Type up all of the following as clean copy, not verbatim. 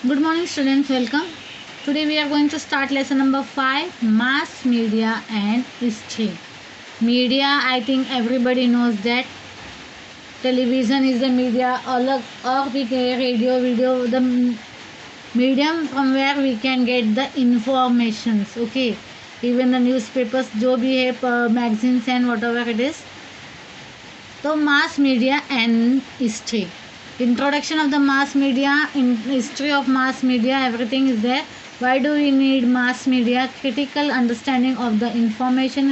Good morning, students. Welcome. Today we are going to start lesson number 5, mass media and history. Media, I think everybody knows that television is the media, or we get radio, video, the medium from where we can get the informations. Okay, even the newspapers, जो भी है, magazines and whatever it is. So mass media and history. Introduction of the mass media, in history of mass media, everything is there. Why do we need mass media? Critical understanding of the information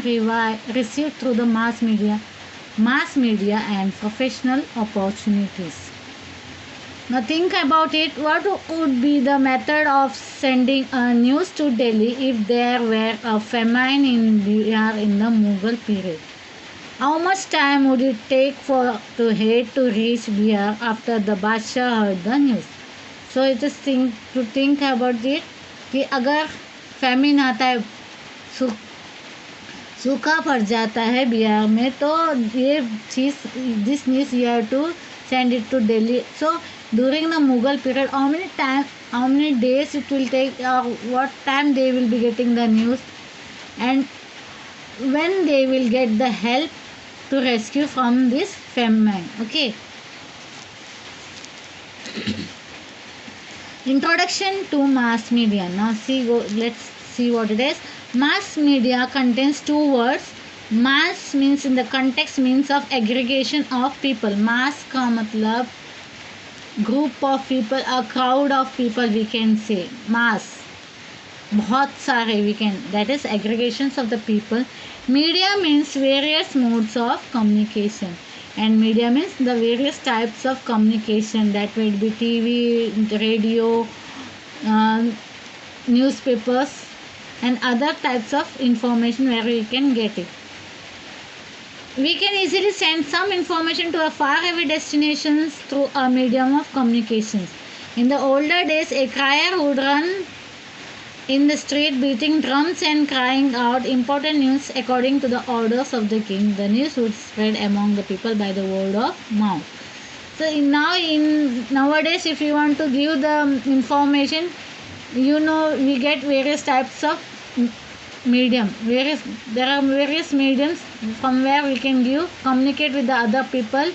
received through the mass media and professional opportunities. Now think about it. What would be the method of sending a news to Delhi if there were a famine in Bihar in the Mughal period? How much time would it take for to head to reach Bihar after the Badshah heard the news? So it is to think about it कि अगर famine आता है, सूखा पड़ जाता है बिहार में, तो ये चीज़ this news you have to send it to Delhi. So during the Mughal period, how many days it will take, or what time they will be getting the news, and when they will get the help to rescue from this famine. Okay. Introduction to mass media. Now let's see what it is. Mass media contains two words. Mass means in the context means of aggregation of people. Mass का मतलब group of people, a crowd of people we can say. Mass. बहुत सारे we can, that is aggregations of the people. Media means various modes of communication, and media means the various types of communication, that will be TV, radio, newspapers and other types of information where we can get it. We can easily send some information to a faraway destinations through a medium of communications. In the older days, a crier would run in the street beating drums and crying out important news according to the orders of the king. The news would spread among the people by the word of mouth. So nowadays, if you want to give the information, we get various types of medium. There are various mediums from where we can communicate with the other people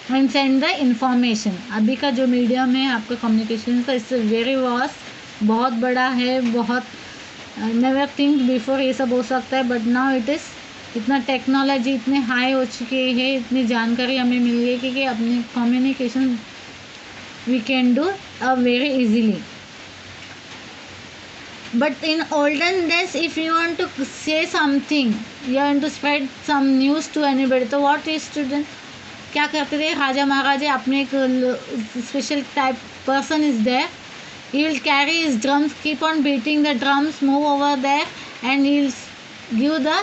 and send the information. अभी का जो medium है आपका communication का, इससे very vast, बहुत बड़ा है, बहुत नेवर थिंक बिफोर ये सब हो सकता है, बट नाउ इट इज़ इतना टेक्नोलॉजी इतने हाई हो चुके हैं, इतनी जानकारी हमें मिल गई कि अपनी communication we can do very easily. But in olden days, if you want to say something, you want to spread some news to anybody, तो what is to do? क्या करते थे राजा महाराजा? अपने एक special type person is there, he will carry his drums, keep on beating the drums, move over there, and he'll give the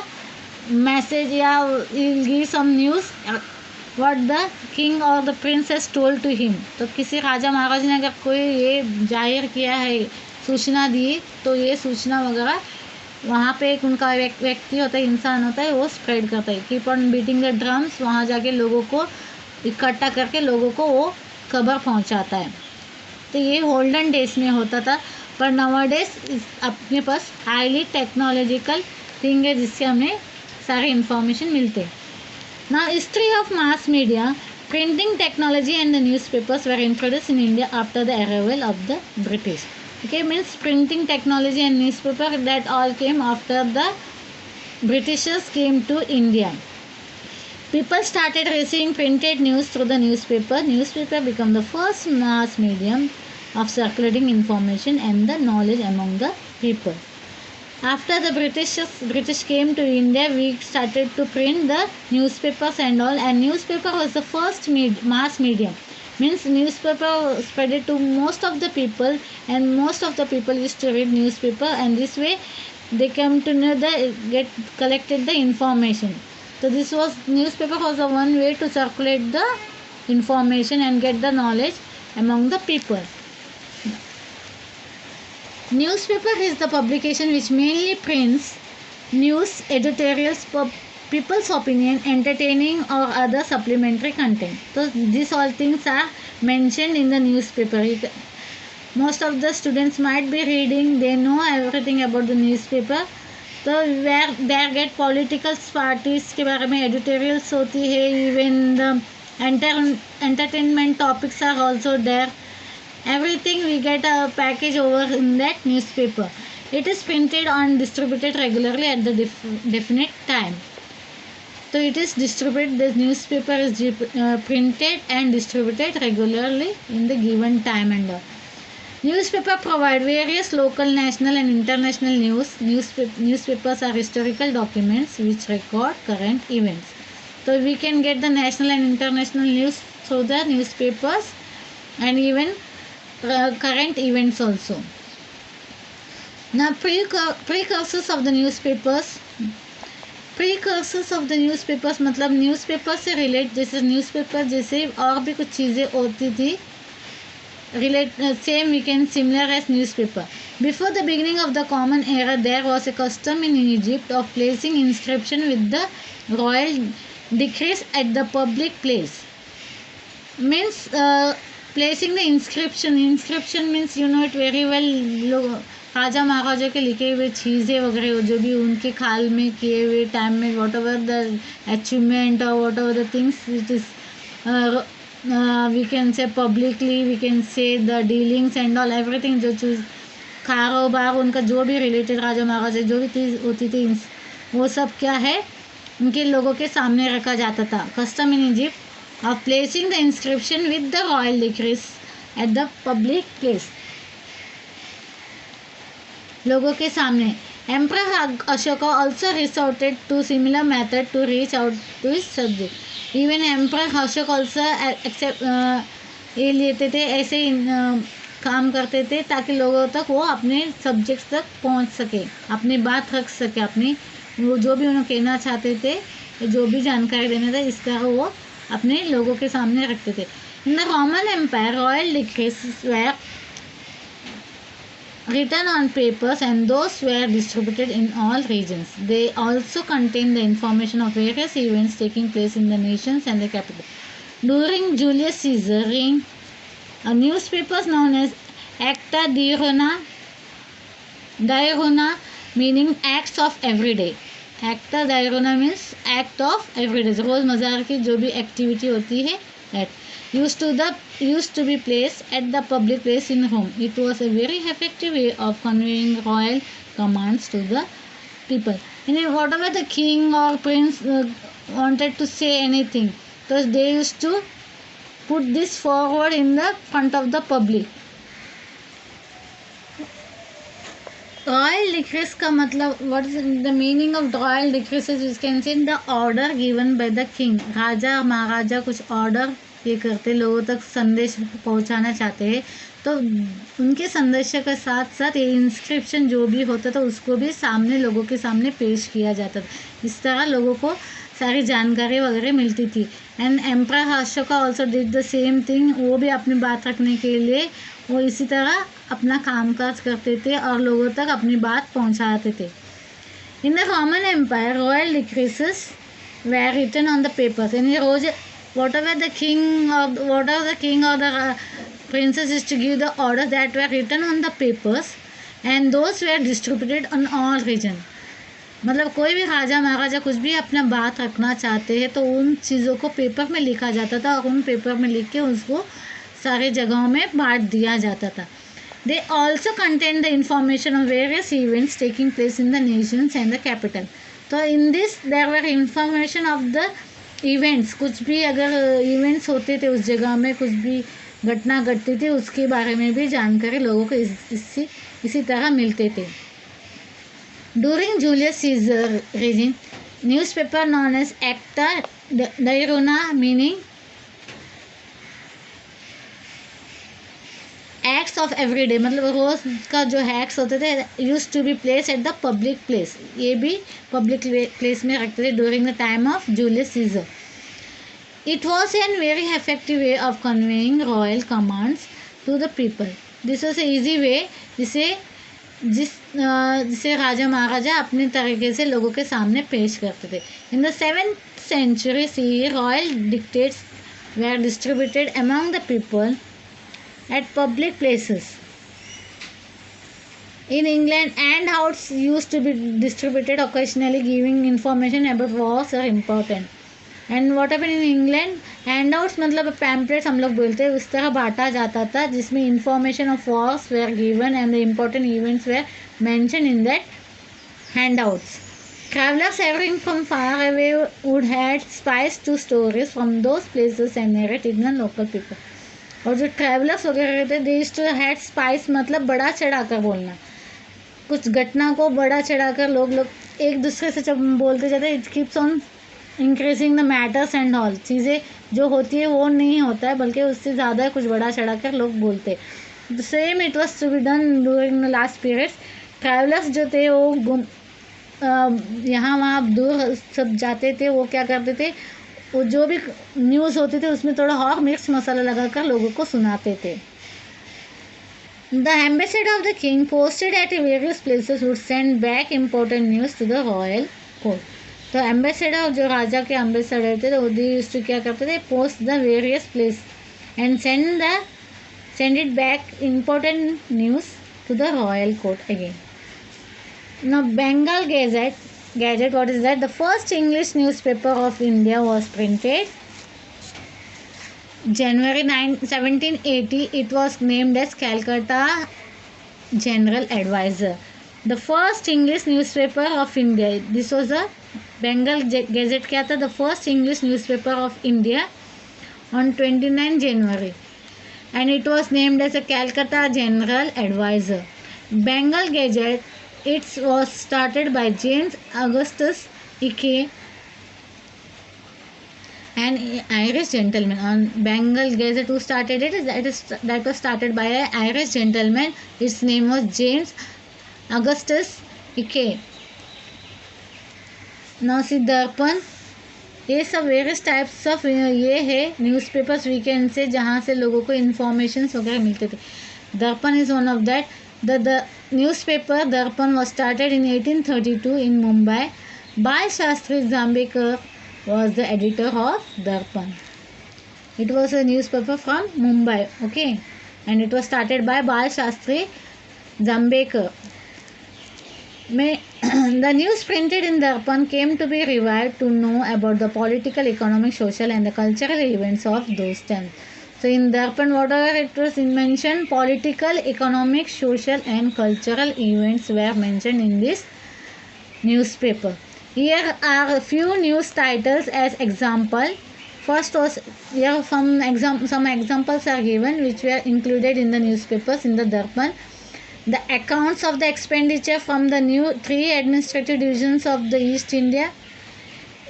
message, he'll give some news what the king or the prince has told to him. तो किसी राजा महाराज ने अगर कोई ये जाहिर किया है, सूचना दी, तो ये सूचना वगैरह वहाँ पे एक उनका व्यक्ति होता है, इंसान होता है, वो स्प्रेड करता है. Keep on beating the drums, वहाँ जाके लोगों को इकट्ठा करके लोगों को वो खबर पहुँचाता है. तो ये ओल्डन डेज में होता था, पर नाउअडेज अपने पास हाईली टेक्नोलॉजिकल थिंग है जिससे हमें सारे इंफॉर्मेशन मिलते हैं. Now history of mass media. Printing technology and the newspapers were introduced in India after the arrival of the British. Okay, means printing technology and newspaper, that all came after the Britishers came to India. People started receiving printed news through the newspaper. Newspaper became the first mass medium of circulating information and the knowledge among the people. After the British came to India, we started to print the newspapers and all, and newspaper was the first mass medium. Means newspaper spread it to most of the people, and most of the people used to read newspaper, and this way they came to know collected the information. So this was, newspaper was the one way to circulate the information and get the knowledge among the people. Newspaper is the publication which mainly prints news, editorials, people's opinion, entertaining or other supplementary content. So these all things are mentioned in the newspaper. most of the students might be reading, they know everything about the newspaper. तो where there get political parties के बारे में editorials होती है, even the entertainment topics are also there. Everything we get a package over in that newspaper. It is printed and distributed regularly at the definite time. So it is distributed, the newspaper is printed and distributed regularly in the given time and all. Newspaper provide various local, national and international news. Newspapers are historical documents which record current events. So we can get the national and international news through the newspapers and even current events also. Now precursors of the newspapers. Precursors of the newspapers मतलब newspaper से relate, जैसे newspaper जैसे और भी कुछ चीज़ें होती थी relate same we can similar as newspaper. Before the beginning of the common era there was a custom in Egypt of placing inscription with the royal decrees at the public place. Means placing the inscription means you know it very well. राजा महाराजा के लिखे हुए चीज़ें वगैरह जो भी उनके काल में किए हुए टाइम में वॉट एवर द अचीवमेंट और whatever the things it is we can say publicly we can say the dealings and all everything जो चीज़ कारोबार उनका जो भी रिलेटेड राजा महाराजा जो भी चीज़ होती थी वो सब क्या है उनके लोगों के सामने रखा जाता था. Custom in Egypt of placing the inscription with the royal decrees at the public place. लोगों के सामने. Emperor Ashoka also resorted to similar method to reach out to his subject. Even emperor Ashok also accept ये लेते थे, ऐसे काम करते थे ताकि लोगों तक वो अपने सब्जेक्ट्स तक पहुंच सके, अपनी बात रख सके, अपनी वो जो भी उन्हें कहना चाहते थे, जो भी जानकारी देना था, इस तरह वो अपने लोगों के सामने रखते थे. In the Roman empire royal decrees were written on papers and those were distributed in all regions. They also contain the information of various events taking place in the nations and the capital. During Julius Caesar reign, a newspaper known as Acta Diurna meaning acts of every day. Acta Diurna means act of every day. रोज़मर्रा की जो भी activity होती है that used to be placed at the public place in Rome. It was a very effective way of conveying royal commands to the people. And whatever the king or prince wanted to say anything, so they used to put this forward in the front of the public. Royal decrees का मतलब what is the meaning of royal decrees? We can say the order given by the king. राजा महाराजा कुछ order ये करते, लोगों तक संदेश पहुंचाना चाहते हैं तो उनके संदेश के साथ साथ ये इंस्क्रिप्शन जो भी होता था उसको भी सामने लोगों के सामने पेश किया जाता था. इस तरह लोगों को सारी जानकारी वगैरह मिलती थी. And emperor Ashoka also did the same thing. वो भी अपनी बात रखने के लिए वो इसी तरह अपना कामकाज करते थे और लोगों तक अपनी बात पहुंचाते थे. In the Roman empire royal decrees were written on the papers. यानी रोज whatever the king or the princess is to give the orders that were written on the papers and those were distributed on all region. मतलब कोई भी राजा महाराजा कुछ भी अपना बात रखना चाहते हैं तो उन चीज़ों को पेपर में लिखा जाता था और उन पेपर में लिख के उसको सारे जगहों में बांट दिया जाता था. They also contain the information of various events taking place in the nations and the capital. तो in this there were information of the events, कुछ भी अगर इवेंट्स होते थे उस जगह में कुछ भी घटना घटती थी उसके बारे में भी जानकारी लोगों को इसी तरह मिलते थे. During Julius Caesar reason newspaper known as Acta Diurna meaning acts of every day, मतलब रोज का जो एक्ट्स होते थे use to be place at the public place. ये भी पब्लिक प्लेस में रखते थे during the time of Julius Caesar. It was an very effective way of conveying royal commands to the people. This was a easy way जिसे राजा महाराजा अपने तरीके से लोगों के सामने पेश करते थे. In the 7th century CE royal dictates were distributed among the people at public places. In England, handouts used to be distributed occasionally, giving information about wars are important. And what happen in England, handouts मतलब pamphlets हम लोग बोलते हैं, उस तरह बांटा जाता था जिसमें information of wars were given and the important events were mention in that handouts. Travelers traveling from far away would had spies to stories from those places and narrate in the local people. और जो travelers वगैरह रहते they used to had spice मतलब बड़ा चढ़ाकर बोलना, कुछ घटना को बड़ा चढ़ाकर लोग एक दूसरे से जब बोलते जाते, it keeps on increasing the matters and all. चीज़ें जो होती है वो नहीं होता है, बल्कि उससे ज़्यादा कुछ बड़ा चढ़ाकर लोग बोलते. Same it was to be done during the last periods. Travelers जो थे वो यहाँ वहाँ दूर सब जाते थे, वो क्या करते थे, वो जो भी न्यूज़ होती थी उसमें थोड़ा और मिर्च मसाला लगाकर लोगों को सुनाते थे. The ambassador of the king posted at various places would send back important news to the royal court. तो एम्बेसडर जो राजा के एम्बेसडर थे तो वो क्या करते थे, post the various place and send it back important news to the royal court again. Now Bengal Gazette, what is that? The first English newspaper of India was printed January 9, 1780. It was named as Calcutta General Advisor. The first English newspaper of India. This was a Bengal Gazette क्या था? The first English newspaper of India on 29 January. And it was named as a Calcutta General Advisor. Bengal Gazette, it was started by James Augustus Ike, an Irish gentleman. On Bengal Gazette, who started it? That was started by an Irish gentleman. His name was James Augustus Ike. Now see दर्पण, ये सब various types of ये है newspapers weekend से जहाँ से लोगों को इन्फॉर्मेशन वगैरह मिलते थे. दर्पण is one of that. The newspaper Darpan was started in 1832 in Mumbai. Bal Shastri Zambekar was the editor of Darpan. It was a newspaper from Mumbai, okay, and it was started by Bal Shastri Zambekar. The news printed in Darpan came to be revived to know about the political, economic, social and the cultural events of those times. So in Darpan, whatever it was mentioned, political, economic, social and cultural events were mentioned in this newspaper. Here are a few news titles as example. First was here some examples are given which were included in the newspapers in the Darpan. The accounts of the expenditure from the new 3 administrative divisions of the East India.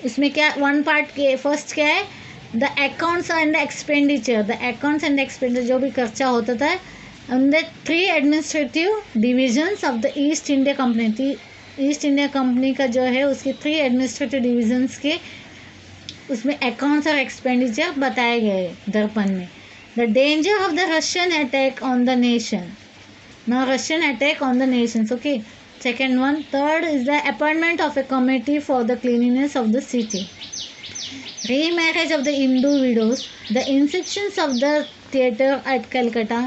इसमें क्या one part के first क्या है, the accounts and the expenditure. The accounts and the expenditure जो भी खर्चा होता था on the 3 administrative divisions of the East India Company. East India company का जो है उसके 3 एडमिनिस्ट्रेटिव डिविजन्स के उसमें अकाउंट्स और एक्सपेंडिचर बताए गए दर्पण में. The danger of the Russian attack on the nation. Now Russian attack on the nations, okay. Second one. Third is the appointment of a committee for the cleanliness of the city. Remarriage of the Hindu widows. The inceptions of the theatre at Calcutta.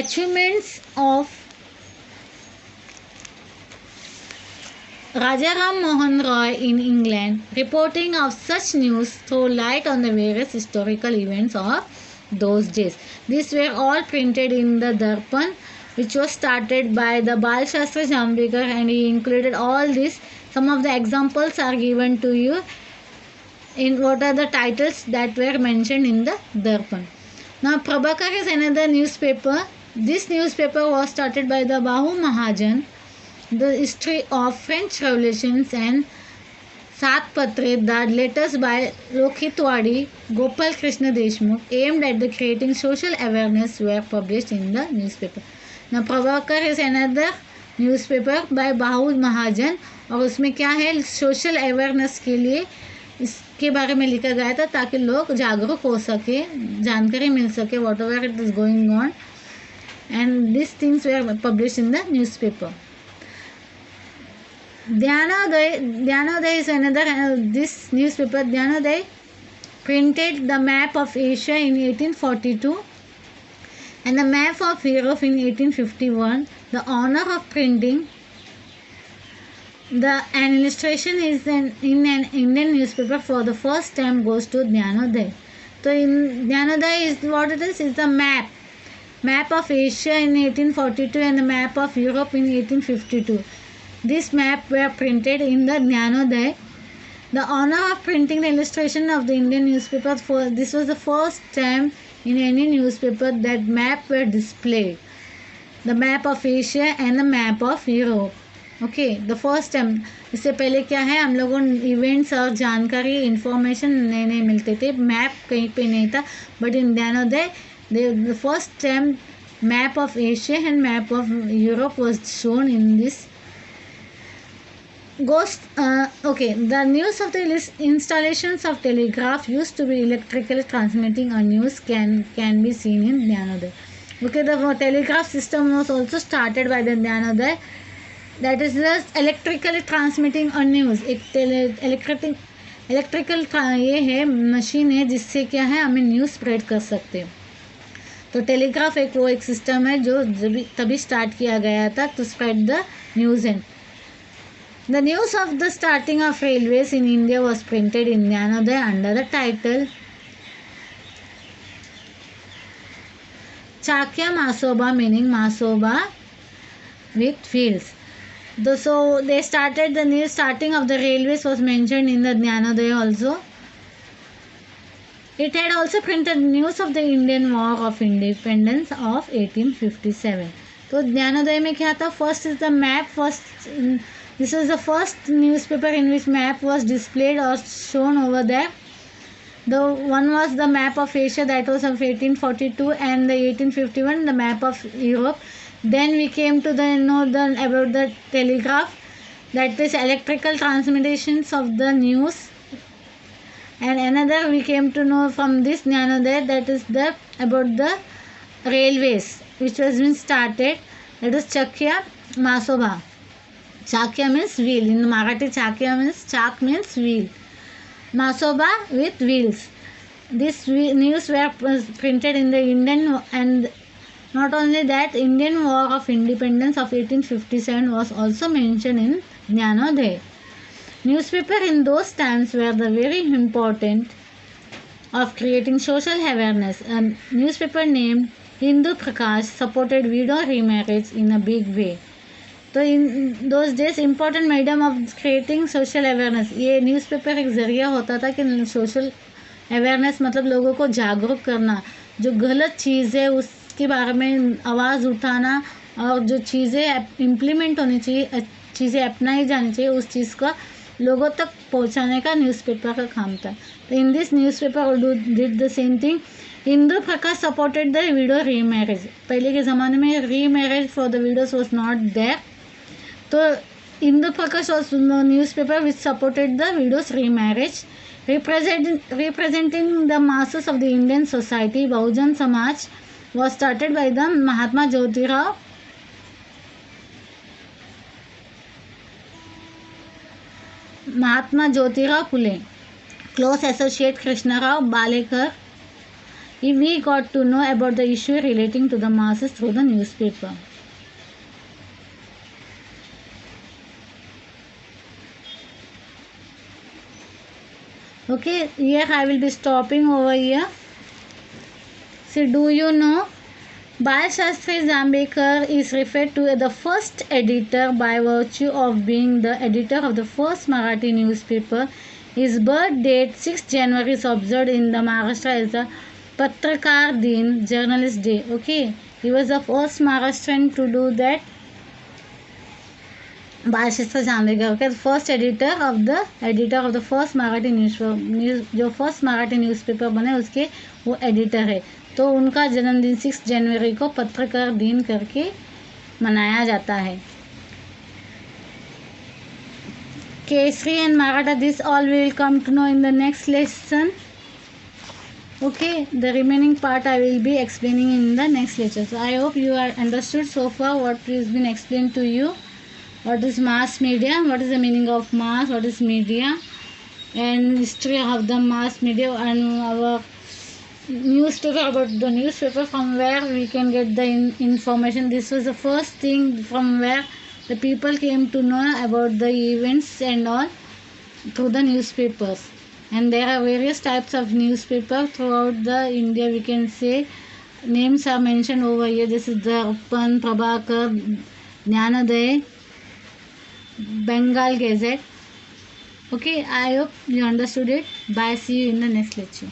Achievements of Raja Ram Mohan Roy in England. Reporting of such news throw light on the various historical events of those days. These were all printed in the Darpan, which was started by the Bal Shastri Jambekar, and he included all this. Some of the examples are given to you in what are the titles that were mentioned in the Darpan. Now Prabhakar is another newspaper. This newspaper was started by the Bahu Mahajan. The history of French Revolutions and Sat Patre, the letters by Rokhitwadi, Gopal Krishna Deshmukh, aimed at the creating social awareness, were published in the newspaper. Now Prabhakar is another newspaper by Bahu Mahajan, और उसमें क्या है, social awareness के लिए इसके बारे में लिखा गया था ताकि लोग जागरूक हो सके, जानकारी मिल सके whatever it is going on, and this things were publish in the newspaper. Dhyanoday is another. This newspaper Dhyanoday printed the map of Asia in 1842. And the map of Europe in 1851, the honor of printing an illustration is in an Indian newspaper for the first time goes to Jnanoday. So in Jnanoday is what it is the map of Asia in 1842 and the map of Europe in 1852. This map were printed in the Jnanoday. The honor of printing the illustration of the Indian newspaper, this was the first time in any newspaper that map were displayed. The map of Asia and the map of Europe. Okay the first time. इससे पहले क्या है, हम लोगों events और जानकारी information नए नए मिलते थे, मैप कहीं पे नहीं था. But in Gyanoday the first time map of Asia and map of Europe was shown in this ghost. Okay, the news of the installations of telegraph used to be electrically transmitting a news can be seen in Jnanoday. Okay, the telegraph system was also started by the Jnanoday. That is just electrically transmitting a news. एक electrical ये है machine है जिससे क्या है हमें news spread कर सकते हैं. तो टेलीग्राफ एक सिस्टम है जो तभी स्टार्ट किया गया था to spread the news. And the news of the starting of railways in India was printed in Jnanoday under the title Chakya Masoba, meaning Masoba with wheels. So they started the news starting of the railways was mentioned in the Jnanoday also. It had also printed news of the Indian War of Independence of 1857. तो ज्ञानोदय में क्या था, first is the map. This is the first newspaper in which map was displayed or shown over there. The one was the map of Asia, that was of 1842, and the 1851 the map of Europe. Then we came to about the telegraph, that is electrical transmissions of the news. And another we came to know from this Jnanoday, that is about the railways which was been started, that is Chakya Masoba. Chakya means wheel. In Marathi, Chakya means chak means wheel. Masoba with wheels. This news were printed in the Indian, and not only that, Indian War of Independence of 1857 was also mentioned in Jnanoday. Newspaper in those times were the very important of creating social awareness. A newspaper named Hindu Prakash supported widow remarriage in a big way. तो in those days important medium of creating social awareness. ये newspaper एक ज़रिया होता था कि social awareness मतलब लोगों को जागरूक करना, जो गलत चीज़ है उसके बारे में आवाज़ उठाना, और जो चीज़ें इम्प्लीमेंट होनी चाहिए, चीज़ें अपनाई जानी चाहिए, उस चीज़ का लोगों तक पहुंचाने का न्यूज़पेपर का काम था. तो in this newspaper did the same thing. Hindu Prakash supported the widow remarriage. पहले के ज़माने में remarriage for the widows was not there. तो Hindu Prakash was the newspaper which supported the widows' remarriage, representing the masses of the Indian society. Bahujan Samaj was started by the Mahatma Jyotirao Phule, close associate Krishnarao Balekar. We got to know about the issue relating to the masses through the newspaper. Okay, here I will be stopping over here. So, do you know Bal Shastri Jambekar is referred to as the first editor by virtue of being the editor of the first Marathi newspaper. His birth date 6 January is observed in the Maharashtra as the Patrakar Din, Journalist Day. Okay, he was the first Maharashtrian to do that. Balshastri Jambhekar के first editor of the first Marathi news, जो first Marathi newspaper बने उसके वो editor है. तो उनका जन्मदिन 6 जनवरी को पत्रकार दिन करके मनाया जाता है. Kesari and Maratha, this all we will come to know in the next lesson. Okay, the remaining part I will be explaining in the next lecture. So I hope you are understood so far what has been explained to you. What is mass media, what is the meaning of mass, what is media, and history of the mass media, and our newspaper, about the newspaper, from where we can get the information. This was the first thing from where the people came to know about the events and all through the newspapers. And there are various types of newspaper throughout the India. We can say names are mentioned over here. This is the Uppan, Prabhakar, Jnanoday, Bengal Gazette. Okay, I hope you understood it. Bye. See you in the next lecture.